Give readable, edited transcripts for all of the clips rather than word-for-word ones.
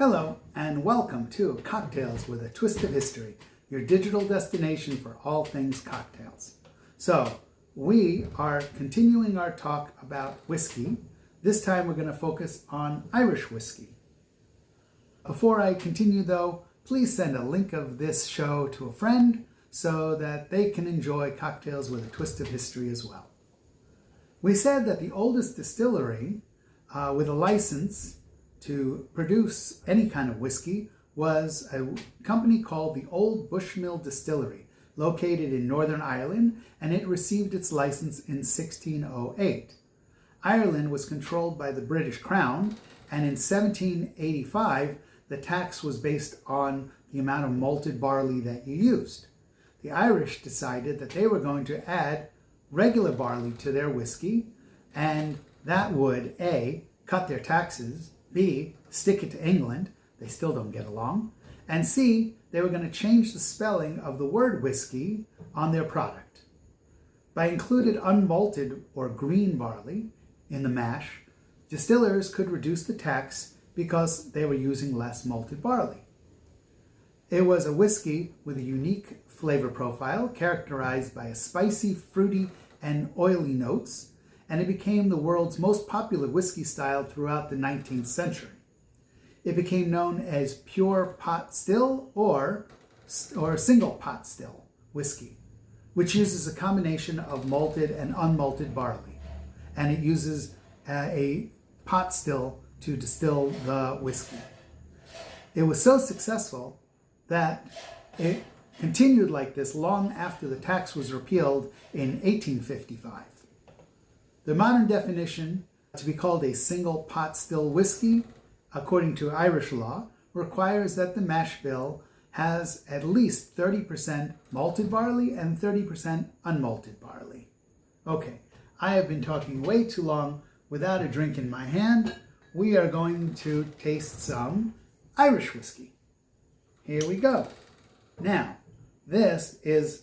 Hello and welcome to Cocktails with a Twist of History, your digital destination for all things cocktails. So, we are continuing our talk about whiskey. This time we're going to focus on Irish whiskey. Before I continue though, please send a link of this show to a friend so that they can enjoy Cocktails with a Twist of History as well. We said that the oldest distillery with a license to produce any kind of whiskey was a company called the Old Bushmills Distillery, located in Northern Ireland, and it received its license in 1608. Ireland was controlled by the British Crown, and in 1785, the tax was based on the amount of malted barley that you used. The Irish decided that they were going to add regular barley to their whiskey, and that would A, cut their taxes, B, stick it to England, they still don't get along, and C, they were going to change the spelling of the word whiskey on their product. By including unmalted or green barley in the mash, distillers could reduce the tax because they were using less malted barley. It was a whiskey with a unique flavor profile characterized by a spicy, fruity, and oily notes, and it became the world's most popular whiskey style throughout the 19th century. It became known as pure pot still or single pot still whiskey, which uses a combination of malted and unmalted barley, and it uses a pot still to distill the whiskey. It was so successful that it continued like this long after the tax was repealed in 1855. The modern definition to be called a single pot still whiskey, according to Irish law, requires that the mash bill has at least 30% malted barley and 30% unmalted barley. Okay, I have been talking way too long without a drink in my hand. We are going to taste some Irish whiskey. Here we go. Now, this is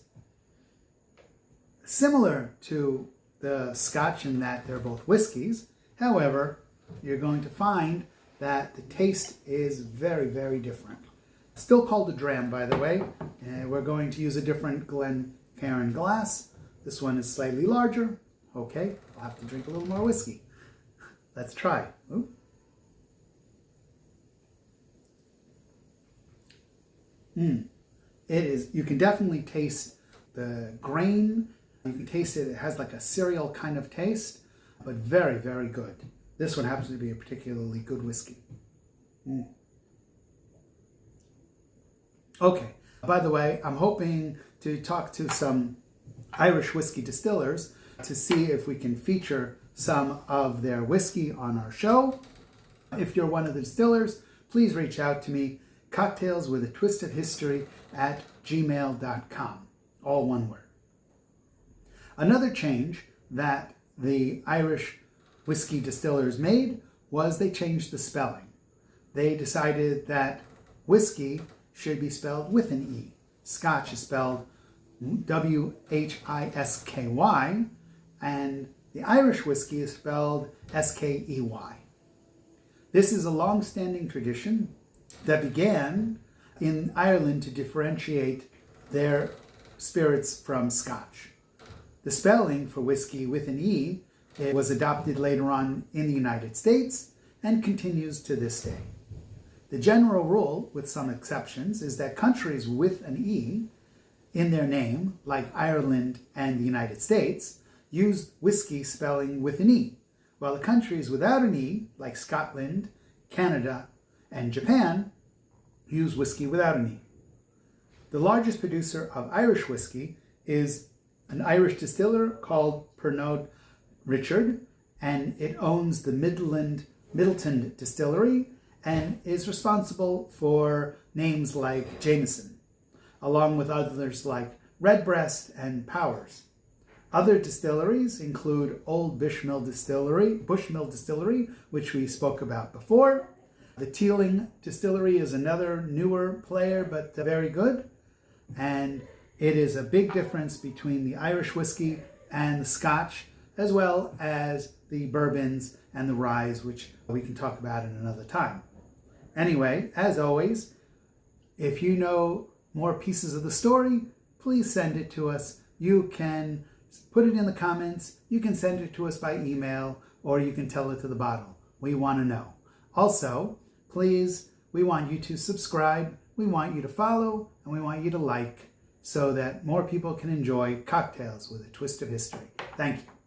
similar to the Scotch in that they're both whiskeys. However, you're going to find that the taste is very, very different. Still called a dram, by the way. We're going to use a different Glencairn glass. This one is slightly larger. Okay, I'll have to drink a little more whiskey. Let's try. Ooh. It is, you can definitely taste the grain. You can taste it. It has like a cereal kind of taste, but very, very good. This one happens to be a particularly good whiskey. Okay, by the way, I'm hoping to talk to some Irish whiskey distillers to see if we can feature some of their whiskey on our show. If you're one of the distillers, please reach out to me, cocktailswithatwistedhistory@gmail.com, all one word. Another change that the Irish whiskey distillers made was they changed the spelling. They decided that whiskey should be spelled with an E. Scotch is spelled W-H-I-S-K-Y, and the Irish whiskey is spelled S-K-E-Y. This is a long-standing tradition that began in Ireland to differentiate their spirits from Scotch. The spelling for whiskey with an E was adopted later on in the United States and continues to this day. The general rule, with some exceptions, is that countries with an E in their name, like Ireland and the United States, use whiskey spelling with an E, while the countries without an E, like Scotland, Canada, and Japan, use whiskey without an E. The largest producer of Irish whiskey is an Irish distiller called Pernod Richard, and it owns the Middleton Distillery and is responsible for names like Jameson, along with others like Redbreast and Powers. Other distilleries include Old Bushmills Distillery, which we spoke about before. The Teeling Distillery is another newer player, but very good. And it is a big difference between the Irish whiskey and the Scotch, as well as the bourbons and the ryes, which we can talk about in another time. Anyway, as always, if you know more pieces of the story, please send it to us. You can put it in the comments, you can send it to us by email, or you can tell it to the bottle. We want to know. Also, please, we want you to subscribe, we want you to follow, and we want you to like so that more people can enjoy cocktails with a twist of history. Thank you.